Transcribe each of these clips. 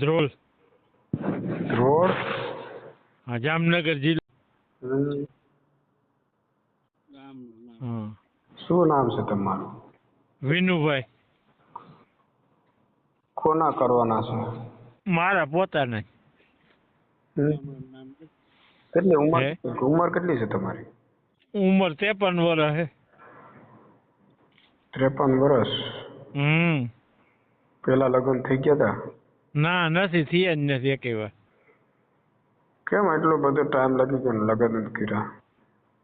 Dhrol road હા જામનગર જિલ્લો. હા શું નામ છે તમારું? વિનુભાઈ. કોના કરવાના છે? મારા પોતાના. કેટલી ઉંમર હે ઉંમર કેટલી છે તમારી? ઉંમર 53 વર્ષ હે. 53 વર્ષ. પેલા લગ્ન થઈ ગયા હતા? ના નથી થયા જ નથી એકે વાર. કેમ એટલો બધો ટાઈમ લાગી ગયો લગ્ન નથી કર્યા?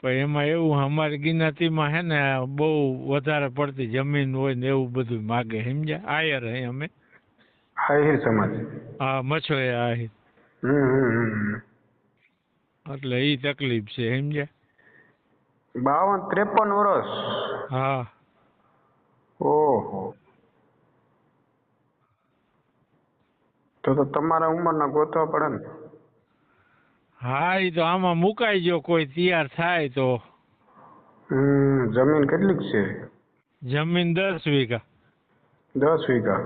પણ એમાં એવું અમારી ગિનાતીમાં હે ને બહુ વધારે પડતી જમીન હોય ને એવું બધું માગે સમજ્યા. આયર હે અમે. આહિર સમાજ. હા મચ્છો એ આહિર. એટલે એ તકલીફ છે સમજ્યા. 53 વર્ષ. હા ઓહો. તો તમારા ઉંમરના ગોતવા પડે ને? હા એ તો આમાં મુકાઈ ગયો કોઈ તૈયાર થાય તો. જમીન કેટલીક છે? જમીન 10 વીઘા. 10 વીઘા.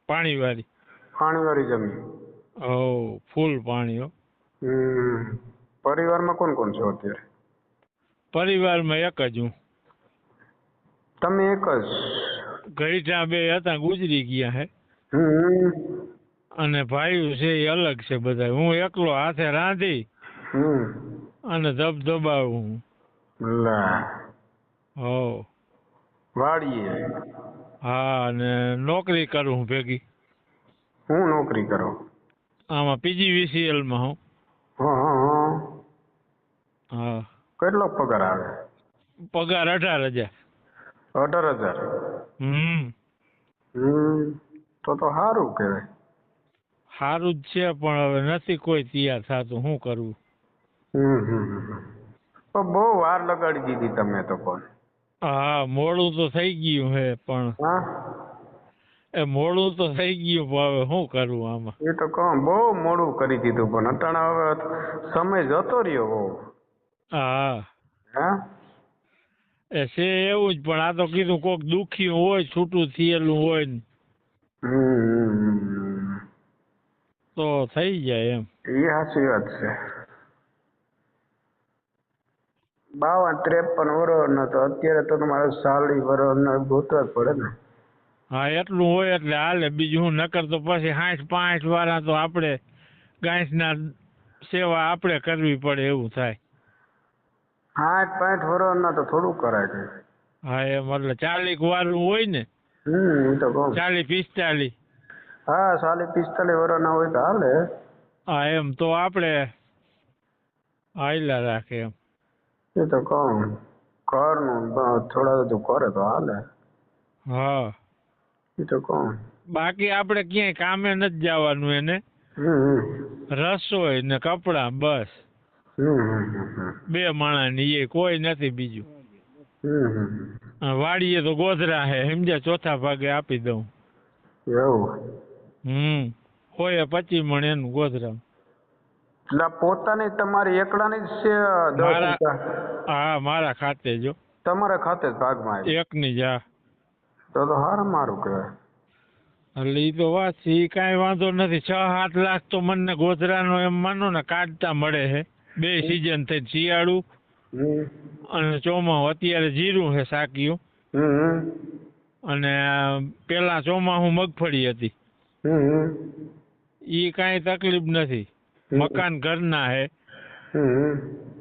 પાણીવાળી. પાણીવાળી જમીન? ઓ ફૂલ પાણી હો. પરિવારમાં કોણ કોણ છો અત્યારે? પરિવારમાં એક જ હું. તમે એક જ? ગઈઠા 2 હતા ગુજરી ગયા હે. અને ભાઈઓ છે એ અલગ છે બધા. હું એકલો હાથે રાંધી અને ધબધબાવું. હો વાડીએ? હા અને નોકરી કરું ભેગી. હું નોકરી કરો? આમાં PGVCL માં હું. હા. કેટલો પગાર આવે? પગાર 18,000. 18,000? તો સારું કહેવાય. સારું જ છે પણ હવે નથી કોઈ તૈયાર થતું. શું કરવું? તો બહુ વાર લગાડી દીધી તમે તો પણ. હા મોડું તો થઈ ગયું હે પણ. મોડું તો થઈ ગયું પણ હવે શું કરવું આમાં? એ તો કહું બહુ મોડું કરી દીધું પણ અટાણે હવે સમય જતો રહ્યો બહુ. હા છે એવું જ પણ આ તો કીધું કોક દુખી હોય છૂટું થયેલું હોય ને તો થઈ જાય એમ. એ સાચી વાત છે. 52-53 વર્ષ તો અત્યારે તો તમારે 40 વર્ષ ગોતવા જ પડે ને? હા એટલું હોય એટલે હાલે. બીજું હું નકર તો પછી 65 વાળા તો આપણે ગાયના સેવા આપણે કરવી પડે એવું થાય. 65 વર્ષના તો થોડું કરાય છે. હા એમ એટલે 40 વાળું હોય ને. એ તો કહું 40-45. હા 40-45 વર્ષના હોય તો હાલે. હા એમ તો આપણે હાઈલા રાખે એમ. એ તો કહું ઘરનું થોડા બધું કરે તો હાલે. હા એ તો કહું. બાકી આપણે ક્યાંય કામે નથી જવાનું એને. રસોઈ ને કપડાં બસ. 2 માણસની એ કોઈ નથી બીજું. વાડીએ તો ગોધરા હે સમજ્યા. ચોથા ભાગે આપી દઉં. એવું? હોય 25 મણ એનું ગોધરા. એટલે પોતાની તમારી એકલાની જ છે 10 વીઘા? હા મારા ખાતે જો. તમારા ખાતે જ ભાગમાં આવી? એકની જ. હા તો સારું કહેવાય. એટલે એ તો વાત છે. એ કાંઈ વાંધો નથી. 6-7 લાખ તો મને ગોધરાનો એમ માનો ને કાઢતા મળે છે. 2 સિઝન થઈ. શિયાળું અને ચોમાસું. અત્યારે જીરું છે સાકિયું. અને પેલા ચોમાસું મગફળી હતી. એ કાંઈ તકલીફ નથી. મકાન ઘરના હે.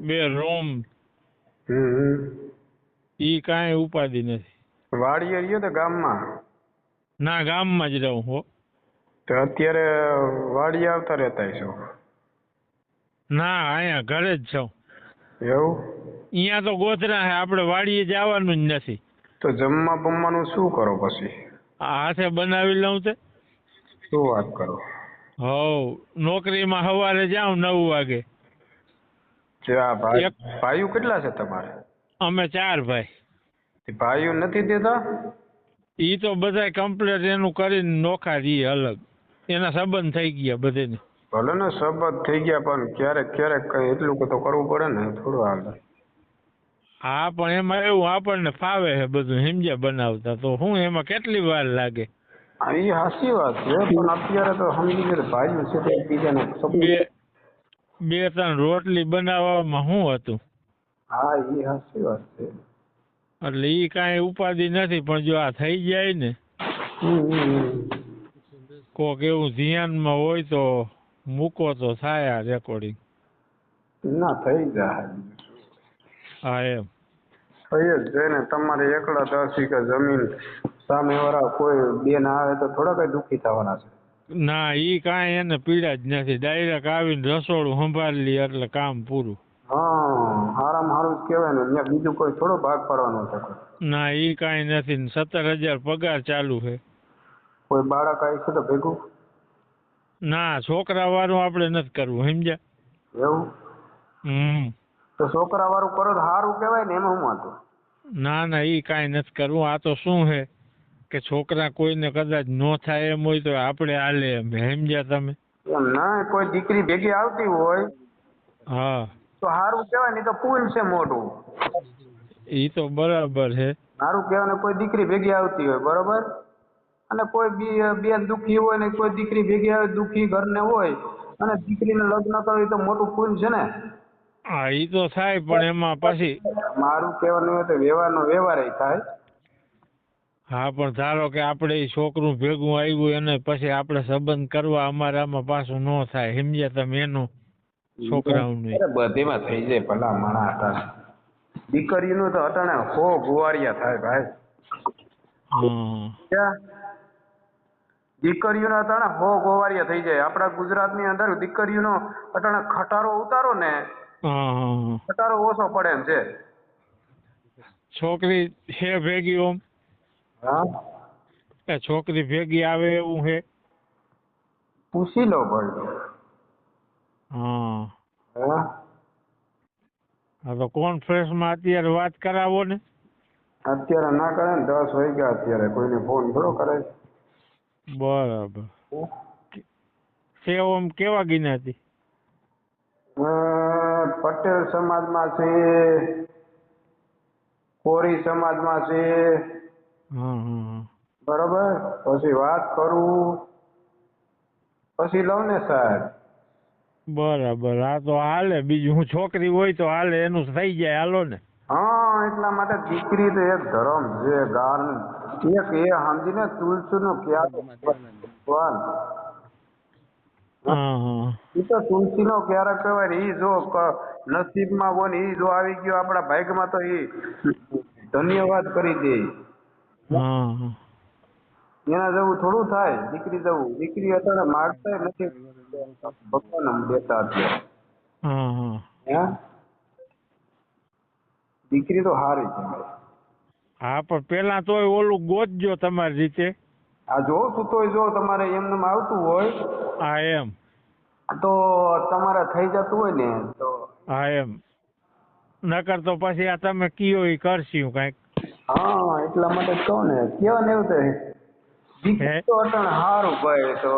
2 રૂમ. એ કાંઈ ઉપાધિ નથી. વાડીએ રહ્યો તો ગામમાં? ના ગામમાં જ રહું હો. તો અત્યારે વાડીએ આવતા રહેતા છો? ના અહીંયા ઘરે જ છું. એવું? અહીંયા તો ગોધરા હે. આપણે વાડીએ જવાનું જ નથી. તો જમવા બમવાનું શું કરો પછી? હાથે બનાવી લઉં તે. શું વાત કરો? નોકરીમાં સવારે જાઉં 9 વાગે. ભાઈઓ કેટલા છે તમારે? અમે 4 ભાઈ. ભાઈઓ નથી દેતા? એ તો બધા કમ્પ્લેટ એનું કરીને નોખા રહીએ અલગ. એના સંબંધ થઈ ગયા બધાને. ભલે ને સંબંધ થઈ ગયા પણ ક્યારેક કઈ એટલું તો કરવું પડે ને. થોડું હાલે. હા પણ એમાં એવું આપણને ફાવે છે બધું સમજ્યા બનાવતા. તો હું એમાં કેટલી વાર લાગે? હા એ સાચી વાત છે પણ અત્યારે તો સમજી ગયો ભાઈઓ છે તે એકબીજાને બે સપોર્ટ. બે ત્રણ રોટલી બનાવવામાં શું હતું? હા એ સાચી વાત છે. એટલે ઈ કાંઈ ઉપાધિ નથી, પણ જો આ થઈ જાય ને હમ. કોક એવું ધ્યાનમાં હોય તો મૂકો તો થાય આ રેકોર્ડિંગ. ના થઈ જાય. હા એમ. થઈ જ જાય ને. તમારે એકલા 10 વીઘા જમીન સામેવાળા કોઈ બે ના આવે તો થોડા કઈ દુઃખી થવાના છે. ના ઈ કાંઈ એને પીડા જ નથી, ડાયરેક્ટ આવીને રસોડું સંભાળી લે એટલે કામ પૂરું. હા હારામાં હારું જ કહેવાય ને. ત્યાં બીજું કોઈ થોડો ભાગ પાડવાનો છે. ના ઈ કાંઈ નથી ને 17,000 પગાર ચાલુ છે. કોઈ બાળક આવી છે તો ભેગું ના છોકરા વાળું આપણે નથી કરવું, સમજ્યા? એવું તો છોકરા વાળું કરો તો સારું કહેવાય ને. એમાં હું હતું. ના ઈ કાંઈ નથી કરવું. આ તો શું છે કે છોકરા કોઈને કદાચ ન થાય એમ હોય તો આપણે હાલે એમ, સમજ્યા તમે? એમ ના કોઈ દીકરી ભેગી આવતી હોય હા તો સારું કહેવાય. નહીં તો પુલ છે મોટું. ઈ તો બરાબર છે. સારું કહેવાય ને. કોઈ દીકરી ભેગી આવતી હોય બરોબર, અને કોઈ બેન દુઃખી હોય ને કોઈ દીકરી ભેગી આવે દુઃખી ઘરને હોય અને દીકરીને લગ્ન કરવી તો મોટું પુલ છે ને. હા ઈ તો થાય, પણ એમાં પછી મારું કહેવાનું હોય તો વ્યવહારનો વ્યવહાર થાય. હા પણ ધારો કે આપણે ઈ છોકરું ભેગું આવ્યું અને પછી આપણે સંબંધ કરવા અમારામાં પાછું ન થાય, સમજ્યા તમે? એનું છોકરાઓનું અરે બધીમાં થઈ જાય ભલા માણા અટાણે. દીકરીનું તો અટાણે ગુવારિયા થાય ભાઈ. ક્યાં દીકરીઓના અટાણે ગોવારિયા થઈ જાય. આપણા ગુજરાતની અંદર દીકરીઓનો અટાણે ખટારો ઉતારો ને ખટારો ઓછો પડે એમ છે. છોકરી છે ભેગી ઓમ? હા છોકરી ભેગી આવે એવું છે? પૂછી લો ભાઈ. હા તો કોન્ફરન્સમાં અત્યારે વાત કરાવો ને. અત્યારે ના કરે ને. 10 વાગ્યા અત્યારે કોઈને ફોન થોડો કરે. બરાબર. સેવ આમ કેવા ગિનાતી? પટેલ સમાજમાં છે, કોરી સમાજમાં છે. બરોબર. પછી વાત કરું પછી લઉં ને સાહેબ. બરાબર. હા તો હાલે. બીજું હું છોકરી હોય તો હાલે, એનું થઈ જાય. હાલો ને. હા એટલા માટે દીકરી તો એક ધર્મ છે. ગાર એક એ સમજીને તુલસી નું ક્યાં ભગવાન એ તો તુલસી નો ક્યારેક કહેવાય ને. ઈ જો નસીબમાં હોય ને ઈ જો આવી ગયો આપણા ભાગ્યમાં તો ઈ ધન્યવાદ કરી દે. એના જેવું થોડું થાય દીકરી જેવું. દીકરી અત્યારે માગતા નથી ભગવાન દેતા અત્યારે. દીકરી તો હારી કહેવાય. હા પણ પેલા તોય ઓલું ગોતજો તમારી રીતે. આ જોઉં છું તોય જો તમારે એમને આવતું હોય હા એમ તો તમારે થઈ જતું હોય ને તો હા એમ. નકર તો પછી આ તમે કયો એ કરશું કાંઈક. હા એટલા માટે જ કહું ને. કેવા ને એવું તો દીકરી તો અટાણે સારું ભાઈ. તો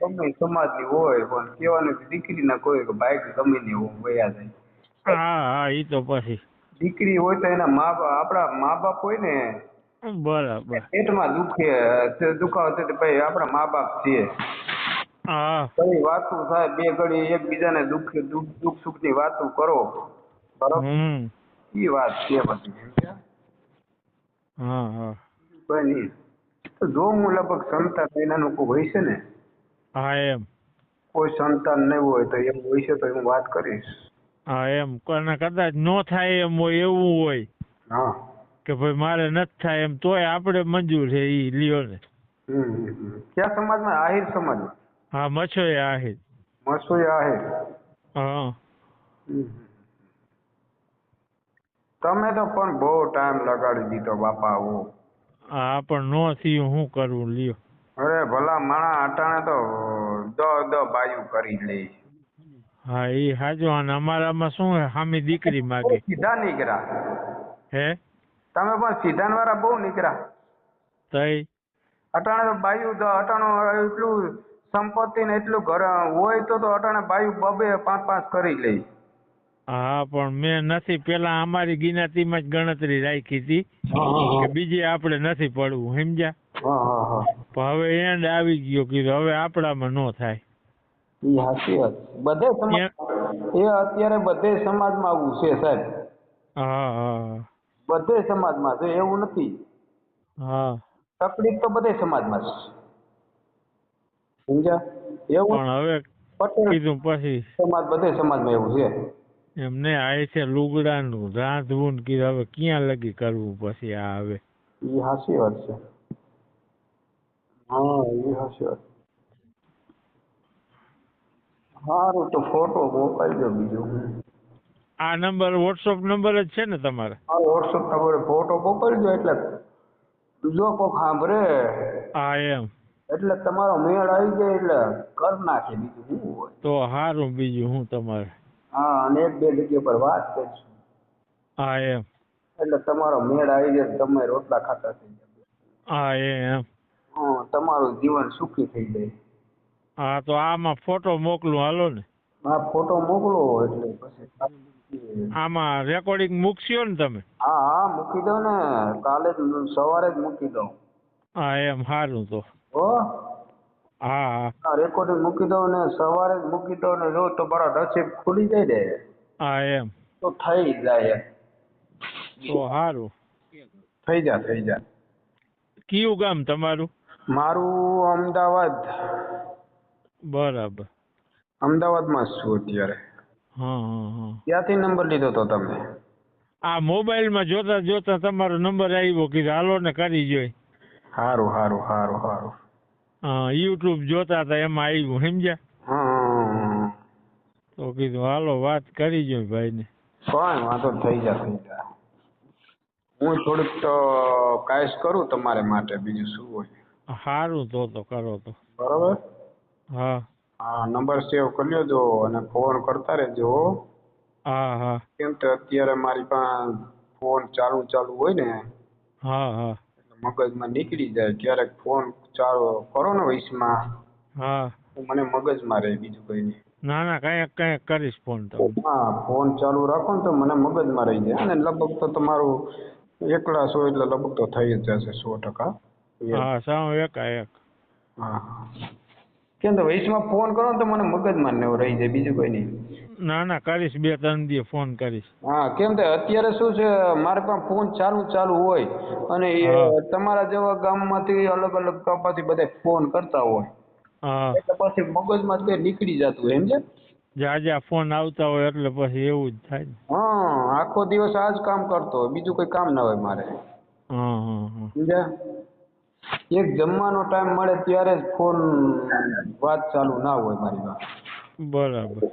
ગમે સમાજની હોય પણ કેવાનું દીકરીના કોઈ બાઈક ગમે ની વયા જાય. હા ઈ તો પછી દીકરી હોય તો એના આપણા મા બાપ હોય ને બરાબર. પેટમાં દુખાવો થાય ભાઈ આપણા મા બાપ છે. કઈ વાતો થાય બે ઘડી એકબીજાને દુઃખ સુખ ની વાતો કરો બરોબર. ઈ વાત છે બધી. કોઈ નઈ તો જો હું લગભગ સંતાન મહિનાનું કોઈ હોય છે ને. હા એમ. કોઈ સંતાન નહીં હોય તો એમ હોય છે તો હું વાત કરીશ. હા એમ. કોને કદાચ ન થાય એમ હોય એવું હોય કે ભાઈ મારે નથી થાય એમ તોય આપણે મંજૂર છે. ઈ લ્યો ને. ક્યાં સમાજમાં? આહિર સમાજમાં. હા મછોય આહિર. મછોય આહિર. તમે તો પણ બહુ ટાઈમ લગાડી દીધો બાપા. હા પણ નો થયું શું કરવું લ્યો. અરે ભલા માણા અટાણે તો બાયું કરી લે. હા ઈ હાજો. અને અમારામાં શું હે હામી દીકરી માગે. સીધા નીકળ્યા હે તમે પણ સીધાન વાળા બહુ નીકળ્યા. તઈ અટાણે તો બાયું અટાણું એટલું સંપત્તિ ને એટલું ઘર હોય તો અટાણે બાયું 2-5 કરી લે. હા પણ મેં નથી. પેલા અમારી ગિનાતીમાં જ ગણતરી રાખી હતી કે બીજે આપણે નથી પડવું, સમજ્યા? હવે એન્ડ આવી ગયો કીધું હવે આપણામાં ન થાય. ઈ સાચી વાત. બધે સમાજ એ અત્યારે બધે સમાજમાં આવું છે સાહેબ. હા બધે સમાજમાં છે એવું નથી. હા તકલીફ તો બધે સમાજમાં છે સમજ્યા. એવું પણ હવે પટેલ કીધું પછી સમાજ બધે સમાજમાં એવું છે. એમને આ છે લુગડાનું રાંધવું ને કીધું હવે ક્યાં લગી કરવું પછી આ હવે. ઈ સાચી વાત છે. હા ઈ સાચી વાત. સારું તો ફોટો મોકલજો બીજું. આ નંબર વોટ્સઅપ નંબર જ છે ને તમારે? હા વોટ્સઅપ નંબર ફોટો મોકલજો એટલે જો કોક સાંભળે હા એમ એટલે તમારો મેળ આવી જાય એટલે કર નાખે બીજું શું હોય. તો સારું બીજું હું તમારે. હા અને એક બે જગ્યા પર વાત કરીશું. હા એમ એટલે તમારો મેળ આવી જાય તમે રોટલા ખાતા થઈ જાય. હા એમ હા તમારું જીવન સુખી થઈ જાય. હા તો આમાં ફોટો મોકલું હાલો ને. હા ફોટો મોકલો એટલે પછી આમાં રેકોર્ડિંગ મૂકશો ને તમે? હા હા મૂકી દો ને કાલે જ સવારે જ મૂકી દો. હા એમ સારું તો. હો હા હા રેકોર્ડિંગ મૂકી દો ને સવારે જ મૂકી દો ને જો તમારા નસીબ ખુલી જાય ને હા એમ તો થઈ જાય. તો સારું. થઈ જા. કયું ગામ તમારું? મારું અમદાવાદ. બરાબર. અમદાવાદમાં જ છું અત્યારે. હા ક્યાંથી નંબર લીધો તો તમે? આ મોબાઈલમાં જોતા જોતા તમારો નંબર આવ્યો કીધું હાલો ને કરી જોઈ. સારું. હા યુટ્યુબ જોતા હતા એમાં આવ્યું સમજ્યા. હા તો કીધું હાલો વાત કરી જોઈ ભાઈને. કોઈ વાંધો થઈ જા. હું થોડુંક તો કાયસ કરું તમારે માટે બીજું શું હોય. સારું તો કરો તો. બરોબર. હા હા નંબર સેવ કરી લેજો અને ફોન કરતા રહેજો. હા કેમ કે અત્યારે મારી પાસે ફોન ચાલુ હોય ને હા મગજમાં નીકળી જાય ક્યારેક ફોન ચાલુ કરો ને વચમાં હા તો મને મગજમાં રહે બીજું કઈ નહીં. ના કઈક કરીશ ફોન તમને. હા ફોન ચાલુ રાખો ને તો મને મગજમાં રહી જાય અને લગભગ તો તમારું એકલા છો એટલે લગભગ તો થઈ જ જશે 100%. હા સાવ એકાએક. હા કેમ તો વચમાં ફોન કરો ને તો મને મગજમાં ને રહી જાય બીજું કઈ નહીં. ના કરીશ 2-3 દિવસ ફોન કરીશ. હા કેમ કે અત્યારે શું છે મારે પાસે ફોન ચાલુ હોય અને હા તમારા જેવા ગામમાંથી અલગ ગામમાંથી બધા ફોન કરતા હોય હા એટલે પછી મગજમાં તે નીકળી જતું હોય સમજ્યા. જ્યાં ફોન આવતા હોય એટલે પછી એવું જ થાય ને. હા આખો દિવસ આ જ કામ કરતો હોય બીજું કોઈ કામ ના હોય મારે. હા સમજ્યા. એક જમવાનો ટાઈમ મળે ત્યારે જ ફોન વાત ચાલુ ના હોય મારી પાસે. બરાબર.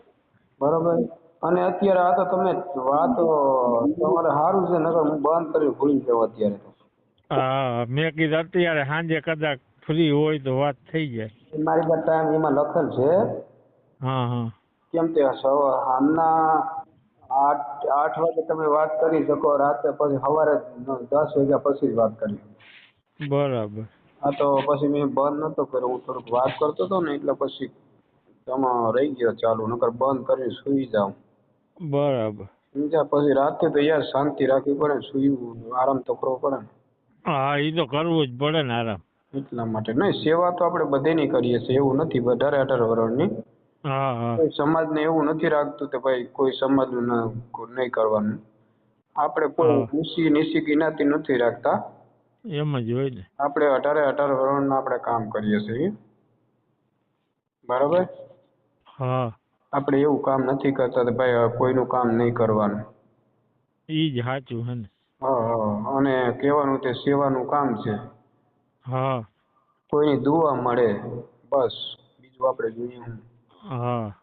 બરોબર. અને અત્યારે આ તો તમે વાત તમારે સારું છે નકર હું બંધ કરી ભૂલી જાઉં અત્યારે તો. હા મેં કીધું અત્યારે સાંજે કદાચ ફ્રી હોય તો વાત થઈ જાય. મારી પાસે ટાઈમ એમાં લખેલ છે. હા કેમ કે સાંજના 8 વાગે તમે વાત કરી શકો રાતે પછી સવારે 10 વાગ્યા પછી જ વાત કરી. બરાબર. હા તો પછી મેં બંધ નતો કર્યો હું થોડુંક વાત કરતો હતો ને એટલે પછી તમારો રહી ગયો ચાલુ નકર બંધ કરીને સૂઈ જાવ. બરાબર. સમજ્યા. પછી રાતે તો યાર શાંતિ રાખવી પડે ને સૂવું આરામ તો કરવો પડે ને. હા એ તો કરવું જ પડે ને આરામ. એટલા માટે નહીં સેવા તો આપણે બધેની કરીએ છીએ એવું નથી 18 વર્ષની. હા કોઈ સમાજને એવું નથી રાખતું કે ભાઈ કોઈ સમાજનું નહીં કરવાનું. આપણે કોઈ હા ઊંચી નીચી જ્ઞાતિ નથી રાખતા. એમ જ હોય ને. આપણે 18 વર્ષના આપણે કામ કરીએ છીએ. બરાબર. હા આપણે એવું કામ નથી કરતા કે ભાઈ કોઈનું કામ નહીં કરવાનું. ઈ જ સાચું હે ને. હા અને કહેવાનું તે સેવાનું કામ છે. હા કોઈની દુઆ મળે બસ બીજું આપણે જોઈએ હું. હા.